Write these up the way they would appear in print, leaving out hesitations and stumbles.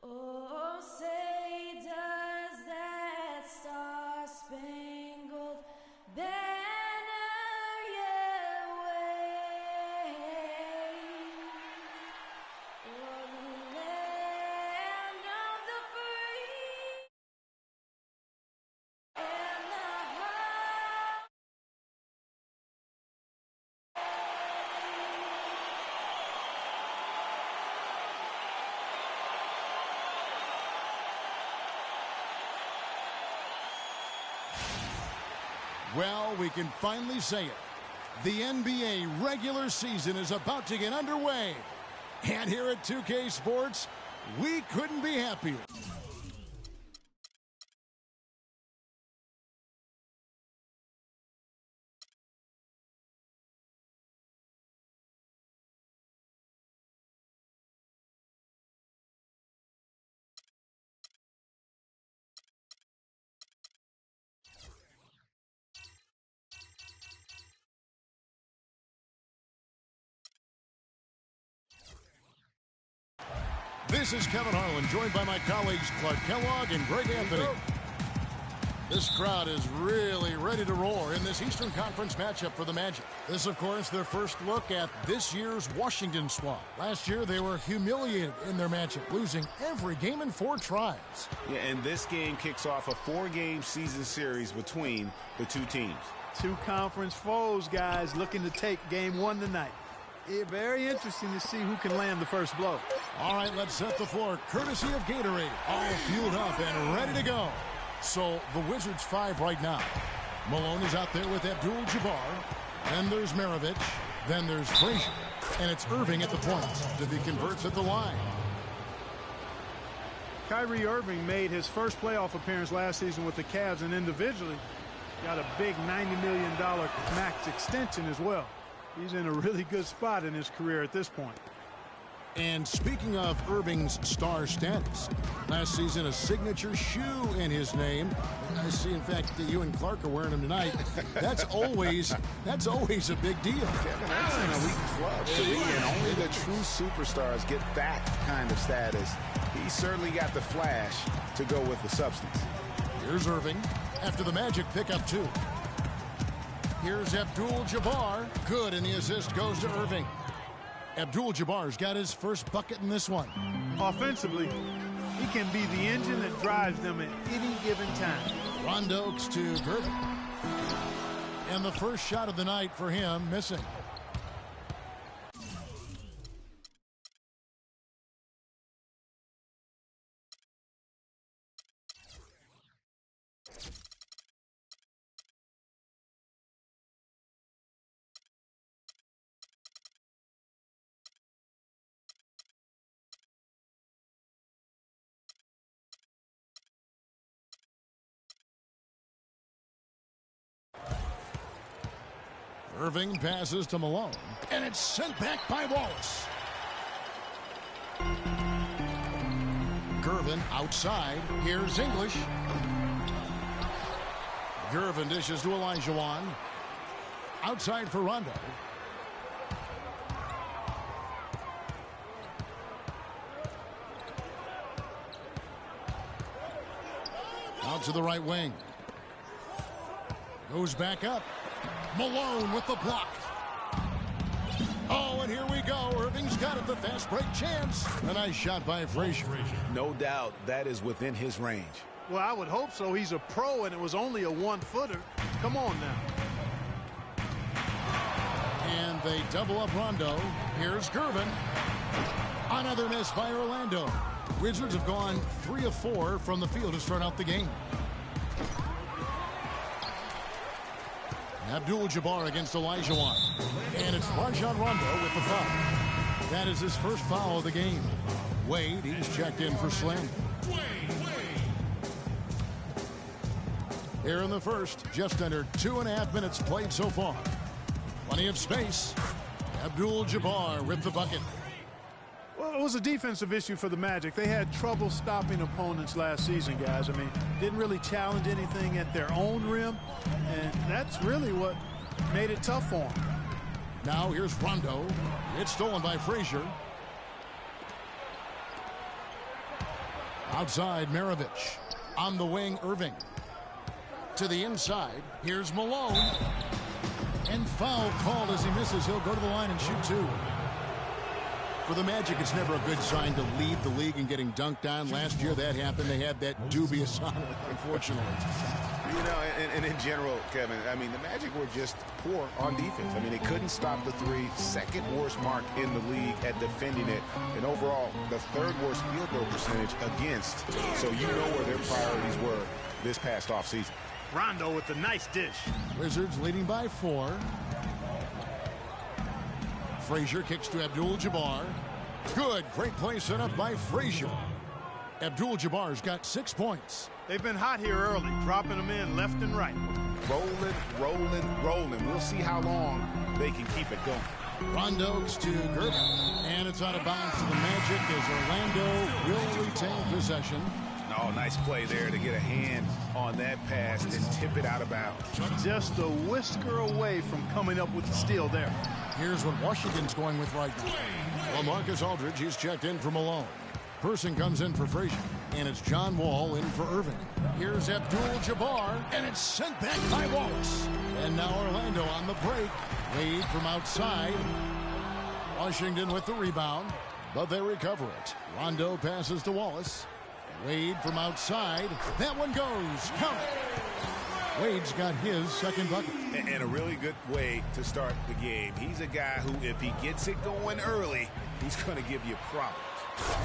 Oh, say does that star-spangled banner yet wave o'er the land of the free and the high. Well, we can finally say it. The NBA regular season is about to get underway. And here at 2K Sports, we couldn't be happier. This is Kevin Harlan, joined by my colleagues Clark Kellogg and Greg Anthony. This crowd is really ready to roar in this Eastern Conference matchup for the Magic. This, of course, their first look at this year's Washington squad. Last year, they were humiliated in their matchup, losing every game in 4 tries. Yeah, and this game kicks off a 4-game season series between the two teams. 2 conference foes, guys, looking to take game 1 tonight. Very interesting to see who can land the first blow. All right, let's set the floor, courtesy of Gatorade. All fueled up and ready to go. So the Wizards 5 right now. Malone is out there with Abdul-Jabbar. Then there's Maravich. Then there's Frazier. And it's Irving at the point to be converts at the line. Kyrie Irving made his first playoff appearance last season with the Cavs, and individually got a big $90 million max extension as well. He's in a really good spot in his career at this point. And speaking of Irving's star status, last season a signature shoe in his name. I see, in fact, that you and Clark are wearing them tonight. That's always a big deal. Kevin, that's an elite club to be in. Only the true superstars get that kind of status. He certainly got the flash to go with the substance. Here's Irving after the Magic pick up 2. Here's Abdul-Jabbar. Good, and the assist goes to Irving. Abdul-Jabbar's got his first bucket in this one. Offensively, he can be the engine that drives them at any given time. Rondo to Gervin. And the first shot of the night for him, missing. Irving passes to Malone, and it's sent back by Wallace. Gervin outside. Here's English. Gervin dishes to Olajuwon. Outside for Rondo. Out to the right wing. Goes back up. Malone with the block. Oh, and here we go. Irving's got it, the fast break chance. A nice shot by Frazier. No doubt that is within his range. Well, I would hope so. He's a pro, and it was only a 1-footer. Come on now. And they double up Rondo. Here's Gervin. Another miss by Orlando. Wizards have gone 3 of 4 from the field to start out the game. Abdul-Jabbar against Olajuwon. And it's Rajon Rondo with the foul. That is his first foul of the game. Wade, he's checked in for Slim. Here in the first, just under 2.5 minutes played so far. Plenty of space. Abdul-Jabbar with the bucket. Well, it was a defensive issue for the Magic. They had trouble stopping opponents last season, guys. I mean, didn't really challenge anything at their own rim, and that's really what made it tough for them. Now here's Rondo. It's stolen by Frazier. Outside, Maravich. On the wing, Irving. To the inside, here's Malone. And foul called as he misses. He'll go to the line and shoot two. For the Magic, it's never a good sign to lead the league in getting dunked on. Last year that happened. They had that dubious honor, unfortunately. You know, and in general, Kevin, I mean, the Magic were just poor on defense. I mean, they couldn't stop the three. Second worst mark in the league at defending it. And overall, the third worst field goal percentage against. So you know where their priorities were this past offseason. Rondo with a nice dish. Wizards leading by 4. Frazier kicks to Abdul-Jabbar. Good. Great play set up by Frazier. Abdul-Jabbar's got 6 points. They've been hot here early, dropping them in left and right. Rolling, rolling, rolling. We'll see how long they can keep it going. Rondo to Gervin. And it's out of bounds to the Magic as Orlando will retain possession. Oh, nice play there to get a hand on that pass and tip it out of bounds. Just a whisker away from coming up with the steal there. Here's what Washington's going with right now. Well, Marcus Aldridge, he's checked in for Malone. Person comes in for Frazier. And it's John Wall in for Irving. Here's Abdul-Jabbar, and it's sent back by Wallace. And now Orlando on the break. Wade from outside. Washington with the rebound, but they recover it. Rondo passes to Wallace. Wade from outside. That one goes. Count it. Wade's got his second bucket. And a really good way to start the game. He's a guy who, if he gets it going early, he's going to give you problems.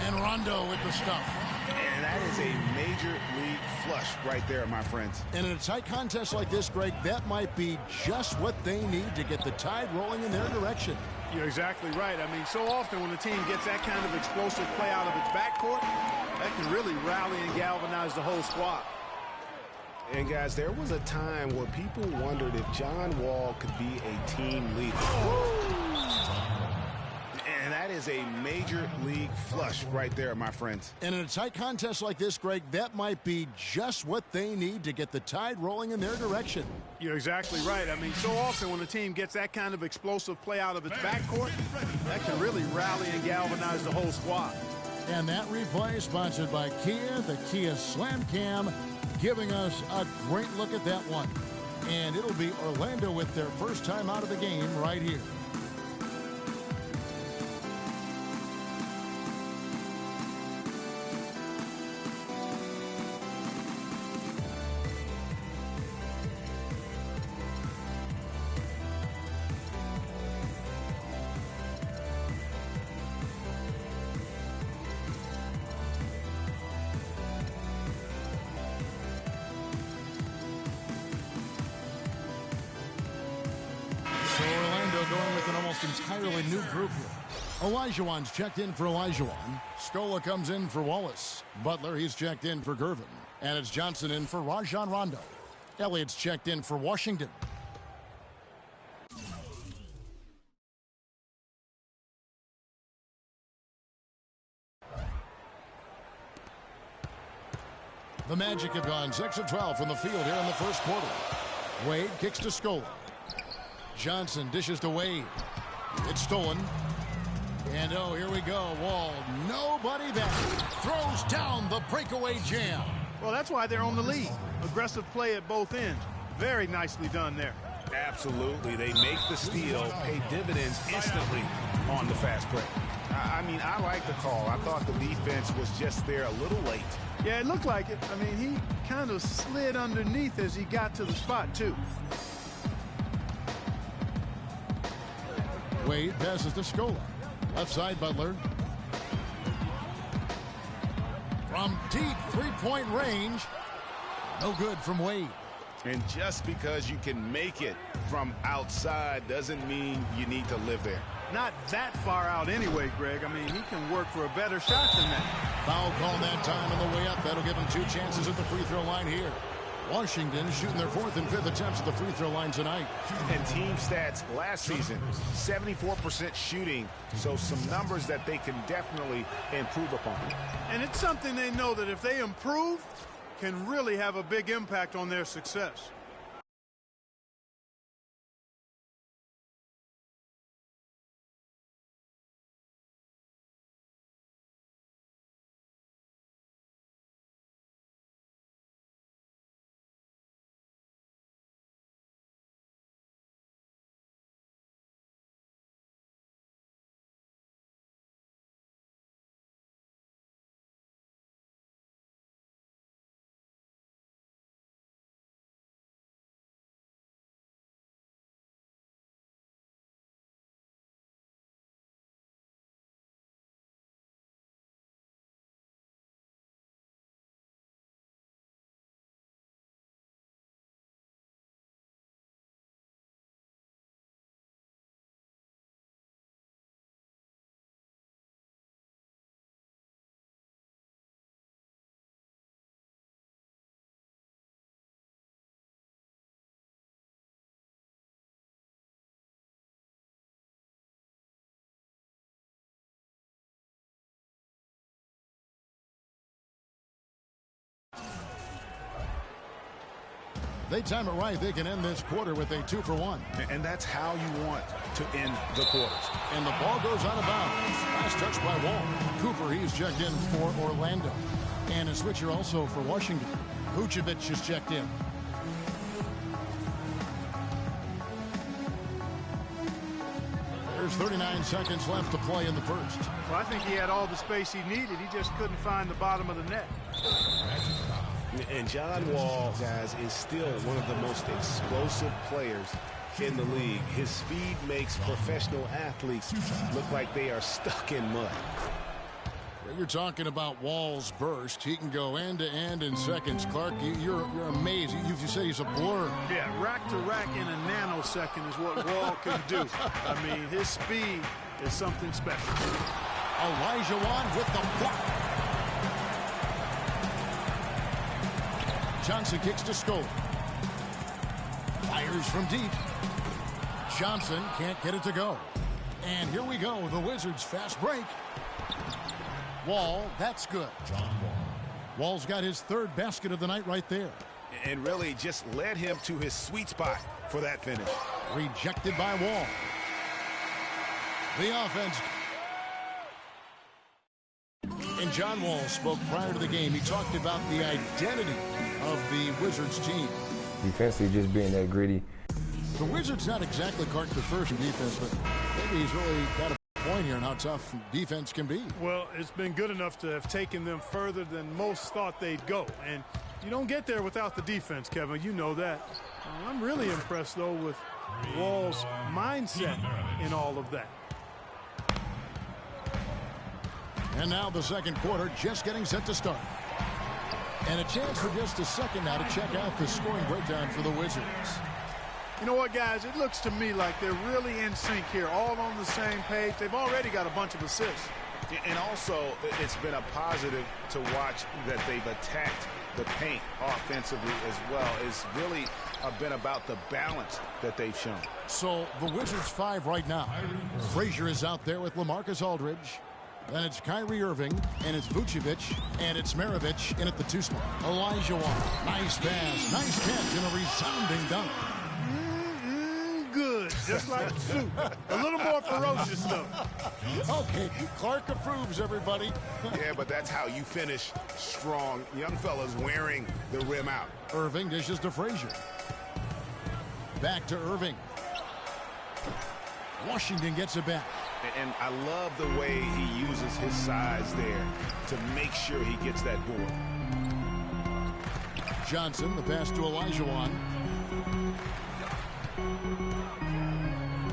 And Rondo with the stuff. And that is a major league flush right there, my friends. And in a tight contest like this, Greg, that might be just what they need to get the tide rolling in their direction. You're exactly right. I mean, so often when a team gets that kind of explosive play out of its backcourt, that can really rally and galvanize the whole squad. And, guys, there was a time where people wondered if John Wall could be a team leader. And that is a major league flush right there, my friends. And in a tight contest like this, Greg, that might be just what they need to get the tide rolling in their direction. You're exactly right. I mean, so often when a team gets that kind of explosive play out of its backcourt, that can really rally and galvanize the whole squad. And that replay sponsored by Kia, the Kia Slam Cam, giving us a great look at that one. And it'll be Orlando with their first time out of the game right here. Going with an almost entirely new group here. Olajuwon's checked in for Olajuwon. Scola comes in for Wallace. Butler, he's checked in for Gervin. And it's Johnson in for Rajon Rondo. Elliott's checked in for Washington. The Magic have gone 6 of 12 from the field here in the first quarter. Wade kicks to Scola. Johnson dishes to Wade. It's stolen. And oh, here we go. Wall, nobody back. Throws down the breakaway jam. Well, that's why they're on the lead. Aggressive play at both ends. Very nicely done there. Absolutely. They make the steal, pay dividends instantly on the fast break. I mean, I like the call. I thought the defense was just there a little late. Yeah, it looked like it. I mean, he kind of slid underneath as he got to the spot, too. Wade passes to Scola. Left side, Butler. From deep three-point range. No good from Wade. And just because you can make it from outside doesn't mean you need to live there. Not that far out anyway, Greg. I mean, he can work for a better shot than that. Foul call that time on the way up. That'll give him 2 chances at the free throw line here. Washington shooting their 4th and 5th attempts at the free throw line tonight. And team stats last season, 74% shooting. So some numbers that they can definitely improve upon. And it's something they know that if they improve, can really have a big impact on their success. If they time it right, they can end this quarter with a 2-for-1. And that's how you want to end the quarters. And the ball goes out of bounds. Last touch by Wall. Cooper, he's checked in for Orlando. And a switcher also for Washington. Vucevic is checked in. There's 39 seconds left to play in the first. Well, I think he had all the space he needed. He just couldn't find the bottom of the net. And John Wall, guys, is still one of the most explosive players in the league. His speed makes professional athletes look like they are stuck in mud. You're talking about Wall's burst. He can go end to end in seconds. Clark, you're amazed. You say he's a blur. Yeah, rack to rack in a nanosecond is what Wall can do. I mean, his speed is something special. Olajuwon with the block. Johnson kicks to Scola. Fires from deep. Johnson can't get it to go. And here we go, the Wizards' fast break. Wall, that's good. Wall's got his third basket of the night right there. And really just led him to his sweet spot for that finish. Rejected by Wall. The offense. And John Wall spoke prior to the game. He talked about the identity of the Wizards team. Defensively, just being that gritty. The Wizards not exactly cart the first in defense, but maybe he's really got a point here on how tough defense can be. Well, it's been good enough to have taken them further than most thought they'd go. And you don't get there without the defense, Kevin. You know that. I'm really impressed, though, with Wall's mindset in all of that. And now the second quarter just getting set to start. And a chance for just a second now to check out the scoring breakdown for the Wizards. You know what, guys? It looks to me like they're really in sync here, all on the same page. They've already got a bunch of assists. And also, it's been a positive to watch that they've attacked the paint offensively as well. It's really been about the balance that they've shown. So the Wizards 5 right now. Frazier is out there with LaMarcus Aldridge. Then it's Kyrie Irving, and it's Vucevic, and it's Maravich in at the 2 spot. Olajuwon, nice pass, nice catch, and a resounding dunk. Good, just like soup. A little more ferocious, though. Okay, Clark approves, everybody. Yeah, but that's how you finish strong. Young fellas wearing the rim out. Irving dishes to Frazier. Back to Irving. Washington gets it back. And I love the way he uses his size there to make sure he gets that board. Johnson, the pass to Olajuwon.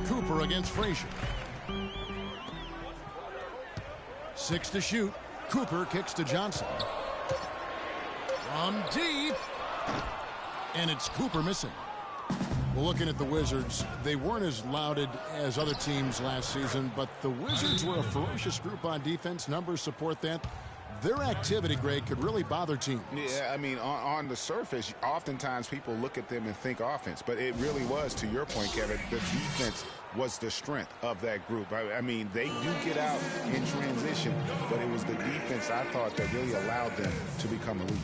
Cooper against Frazier. 6 to shoot. Cooper kicks to Johnson. From deep. And it's Cooper missing. Well, looking at the Wizards, they weren't as lauded as other teams last season, but the Wizards were a ferocious group on defense. Numbers support that. Their activity, Greg, could really bother teams. Yeah, I mean, on the surface, oftentimes people look at them and think offense, but it really was, to your point, Kevin, the defense was the strength of that group. I mean, they do get out in transition, but it was the defense, I thought, that really allowed them to become elite.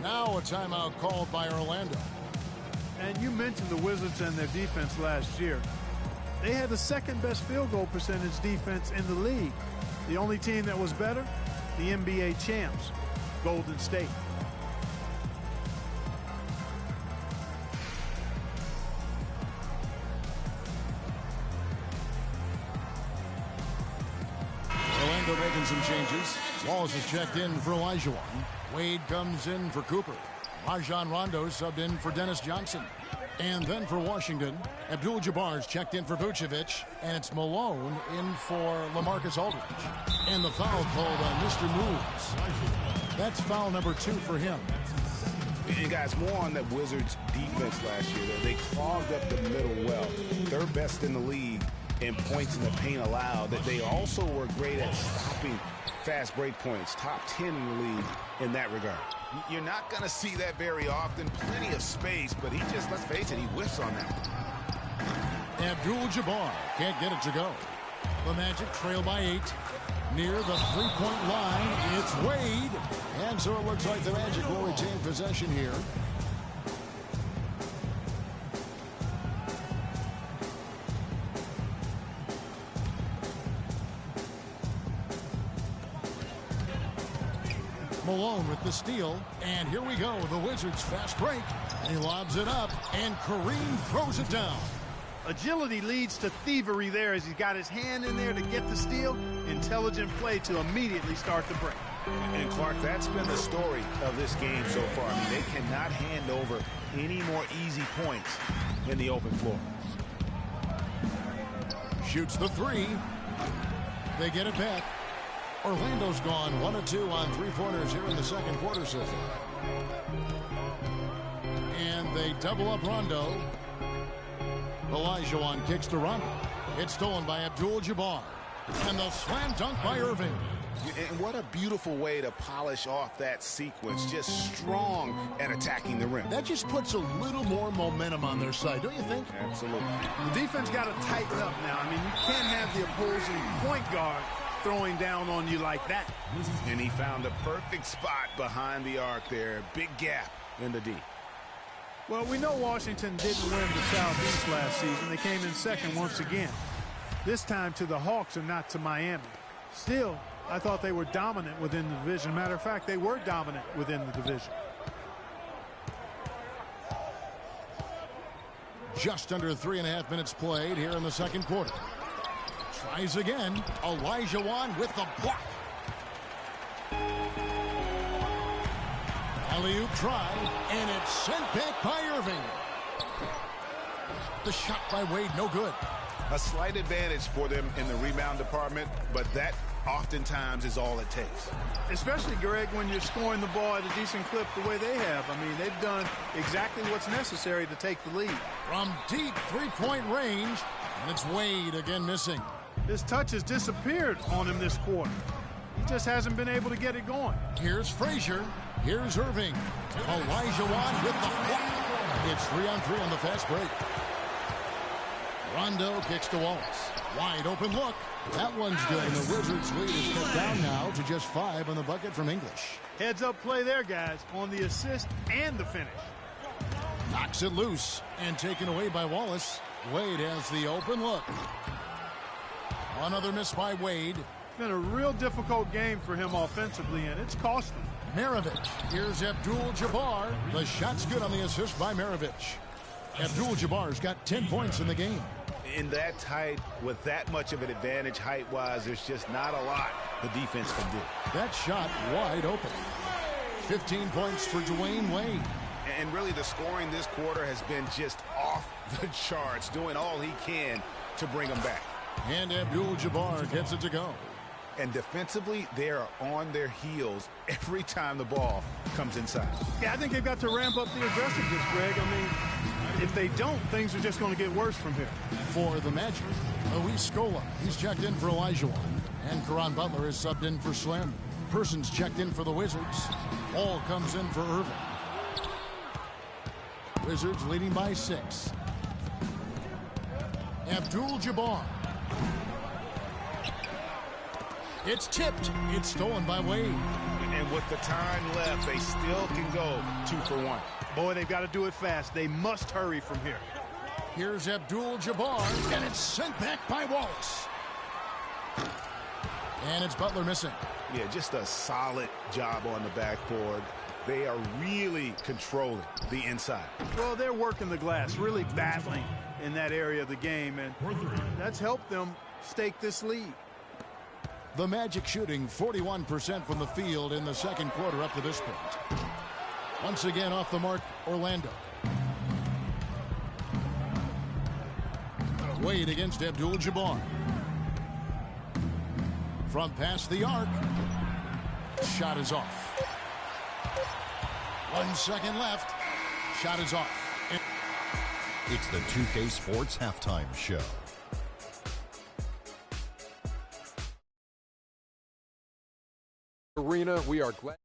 Now a timeout called by Orlando. And you mentioned the Wizards and their defense last year. They had the second best field goal percentage defense in the league. The only team that was better, the NBA champs, Golden State. Orlando making some changes. Wallace is checked in for Olajuwon. Wade comes in for Cooper. Rajon Rondo subbed in for Dennis Johnson. And then for Washington, Abdul-Jabbar's checked in for Vucevic, and it's Malone in for LaMarcus Aldridge. And the foul called on Mr. Moves. That's foul number 2 for him. And guys, more on that Wizards defense last year. They clogged up the middle well. Third best in the league in points in the paint allowed. That they also were great at stopping fast break points. Top 10 in the league in that regard. You're not going to see that very often. Plenty of space, but he just, let's face it, he whiffs on that one. Abdul-Jabbar can't get it to go. The Magic trail by 8. Near the three-point line, it's Wade. And so it looks like the Magic will retain possession here. Malone with the steal, and here we go. The Wizards fast break. He lobs it up, and Kareem throws it down. Agility leads to thievery there as he's got his hand in there to get the steal. Intelligent play to immediately start the break. And Clark, that's been the story of this game so far. I mean, they cannot hand over any more easy points in the open floor. Shoots the three. They get it back. Orlando's gone 1 of 2 on three-pointers here in the second quarter so far. And they double up Rondo. Olajuwon kicks to Rondo. It's stolen by Abdul-Jabbar. And the slam dunk by Irving. And what a beautiful way to polish off that sequence. Just strong at attacking the rim. That just puts a little more momentum on their side, don't you think? Absolutely. The defense got to tighten up now. I mean, you can't have the opposing point guard throwing down on you like that. And he found the perfect spot behind the arc there. Big gap in the D. Well, we know Washington didn't win the Southeast last season. They came in second once again. This time to the Hawks and not to Miami. Still, I thought they were dominant within the division. Matter of fact, they were dominant within the division. Just under 3.5 minutes played here in the second quarter. Tries again. Olajuwon with the block. Alley-oop try, and it's sent back by Irving. The shot by Wade, no good. A slight advantage for them in the rebound department, but that oftentimes is all it takes. Especially, Greg, when you're scoring the ball at a decent clip the way they have. I mean, they've done exactly what's necessary to take the lead. From deep three-point range, and it's Wade again missing. His touch has disappeared on him this quarter. He just hasn't been able to get it going. Here's Frazier. Here's Irving. Olajuwon with the block. It's 3-on-3 on the fast break. Rondo kicks to Wallace. Wide open look. That one's good, and the Wizards lead is cut down now to just 5 on the bucket from English. Heads up play there, guys, on the assist and the finish. Knocks it loose and taken away by Wallace. Wade has the open look. Another miss by Wade. It's been a real difficult game for him offensively, and it's costing. Maravich. Here's Abdul-Jabbar. The shot's good on the assist by Maravich. Abdul-Jabbar's got 10 points in the game. In that tight, with that much of an advantage height-wise, there's just not a lot the defense can do. That shot wide open. 15 points for Dwayne Wade. And really the scoring this quarter has been just off the charts, doing all he can to bring them back. And Abdul-Jabbar gets it to go. And defensively, they are on their heels every time the ball comes inside. Yeah, I think they've got to ramp up the aggressiveness, Greg. I mean, if they don't, things are just going to get worse from here. For the Magic, Luis Scola, he's checked in for Olajuwon. And Caron Butler is subbed in for Slim. Persons checked in for the Wizards. Hall comes in for Irving. Wizards leading by 6. Abdul-Jabbar. It's tipped. It's stolen by Wade. And with the time left, they still can go 2 for 1. Boy, they've got to do it fast. They must hurry from here. Here's Abdul-Jabbar, and it's sent back by Wallace. And it's Butler missing. Yeah, just a solid job on the backboard. They are really controlling the inside. Well, they're working the glass, really battling in that area of the game, and that's helped them stake this lead. The Magic shooting 41% from the field in the second quarter up to this point. Once again off the mark, Orlando. Wade against Abdul-Jabbar. From past the arc. Shot is off. 1 second left. Shot is off. It's the 2K Sports Halftime Show. Arena, we are glad.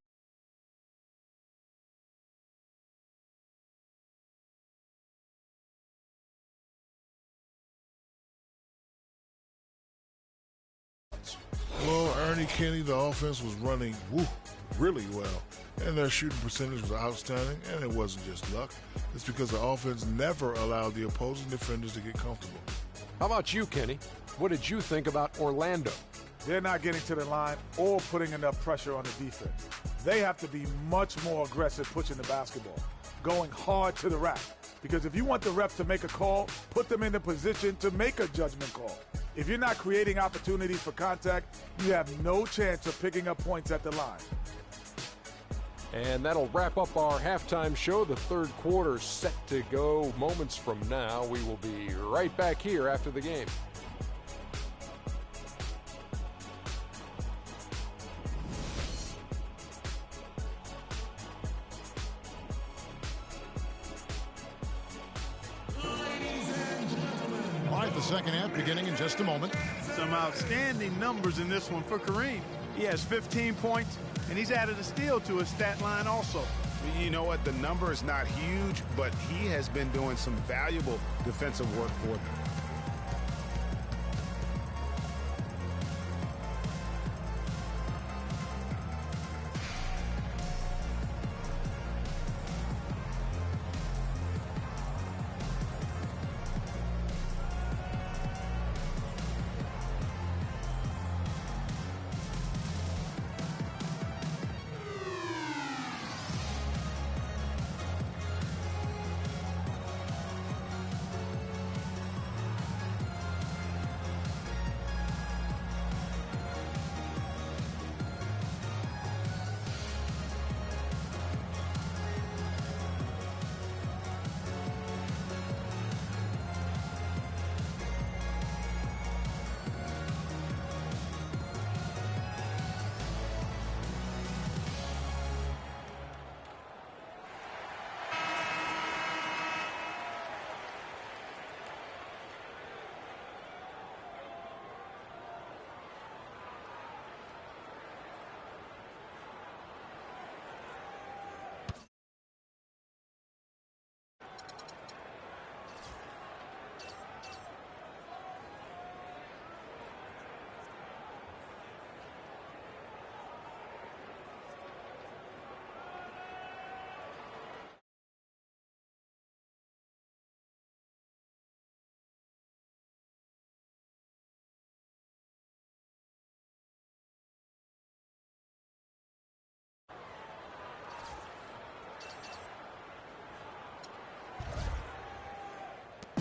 Well, Ernie, me, Kenny, the offense was running really well. And their shooting percentage was outstanding, and it wasn't just luck. It's because the offense never allowed the opposing defenders to get comfortable. How about you, Kenny? What did you think about Orlando? They're not getting to the line or putting enough pressure on the defense. They have to be much more aggressive pushing the basketball, going hard to the rack. Because if you want the refs to make a call, put them in the position to make a judgment call. If you're not creating opportunities for contact, you have no chance of picking up points at the line. And that'll wrap up our halftime show. The third quarter set to go moments from now. We will be right back here after the game. All right, the second half beginning in just a moment. Some outstanding numbers in this one for Kareem. He has 15 points, and he's added a steal to his stat line also. You know what? The number is not huge, but he has been doing some valuable defensive work for them.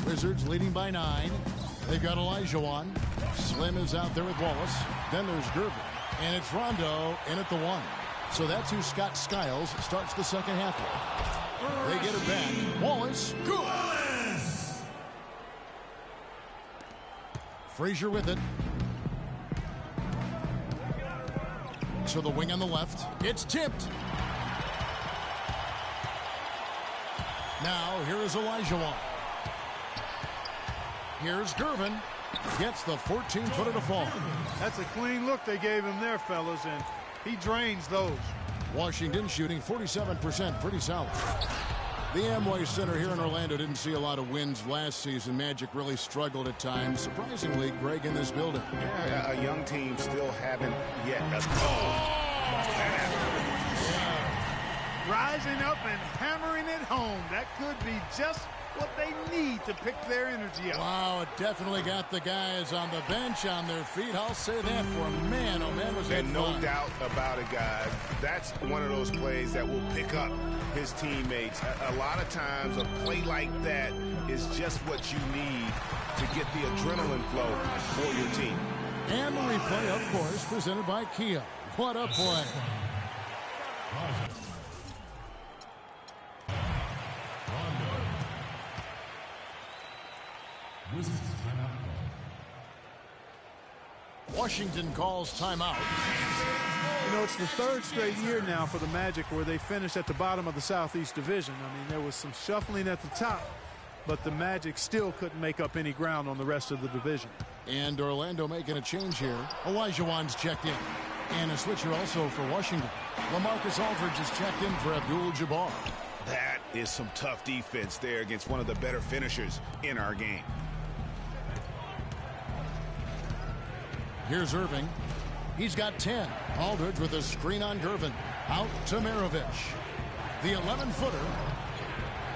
Wizards leading by 9. They've got Elijah. Slim is out there with Wallace. Then there's Gervin. And it's Rondo in at the 1. So that's who Scott Skiles starts the second half with. They get it back. Wallace. Good. Frazier with it. To the wing on the left. It's tipped. Now here is Elijah. Here's Gervin. Gets the 14-footer to fall. That's a clean look they gave him there, fellas, and he drains those. Washington shooting 47%, pretty solid. The Amway Center here in Orlando didn't see a lot of wins last season. Magic really struggled at times. Surprisingly, Greg, in this building. Yeah, a young team still haven't yet. Rising up and hammering it home. That could be just what they need to pick their energy up. Wow, it definitely got the guys on the bench on their feet. I'll say that for a man. Oh, man, was that And no fun. doubt about it, guys. That's one of those plays that will pick up his teammates. A lot of times, a play like that is just what you need to get the adrenaline flow for your team. And the replay, of course, presented by Kia. What a play. Washington calls timeout. You know, it's the third straight year now for the Magic where they finished at the bottom of the Southeast Division. I mean, there was some shuffling at the top, but the Magic still couldn't make up any ground on the rest of the division. And Orlando making a change here. Elijah's checked in. And a switcher also for Washington. LaMarcus Aldridge is checked in for Abdul-Jabbar. That is some tough defense there against one of the better finishers in our game. Here's Irving. He's got 10. Aldridge with a screen on Gervin. Out to Maravich. The 11-footer.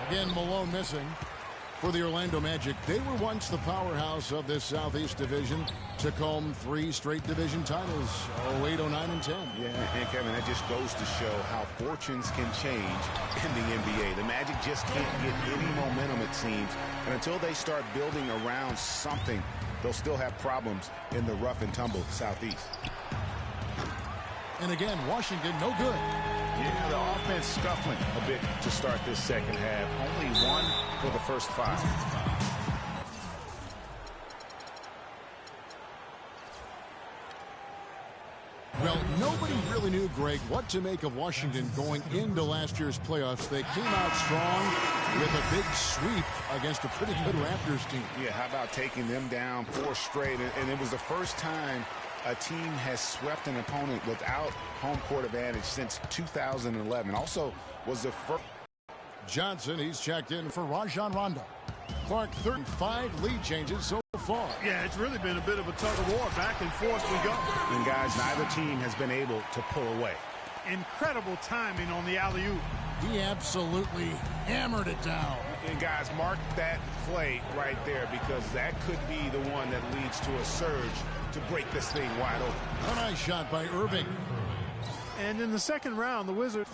Again, Malone missing for the Orlando Magic. They were once the powerhouse of this Southeast Division. Took home 3 straight division titles, 08, 09, and 10. Yeah, and Kevin, that just goes to show how fortunes can change in the NBA. The Magic just can't get any momentum, it seems. And until they start building around something, they'll still have problems in the rough and tumble Southeast. And again, Washington, no good. Yeah, the offense scuffling a bit to start this second half. Only 1 for the first 5. Well, nobody really knew, Greg, what to make of Washington going into last year's playoffs. They came out strong with a big sweep against a pretty good Raptors team. Yeah, how about taking them down 4 straight? And it was the first time a team has swept an opponent without home court advantage since 2011. Also was the first. Johnson, he's checked in for Rajon Rondo. Clark, 35 lead changes so far. Yeah, it's really been a bit of a tug of war. Back and forth we go. And guys, neither team has been able to pull away. Incredible timing on the alley-oop. He absolutely hammered it down. And guys, mark that play right there, because that could be the one that leads to a surge to break this thing wide open. A nice shot by Irving. And in the second round, the Wizards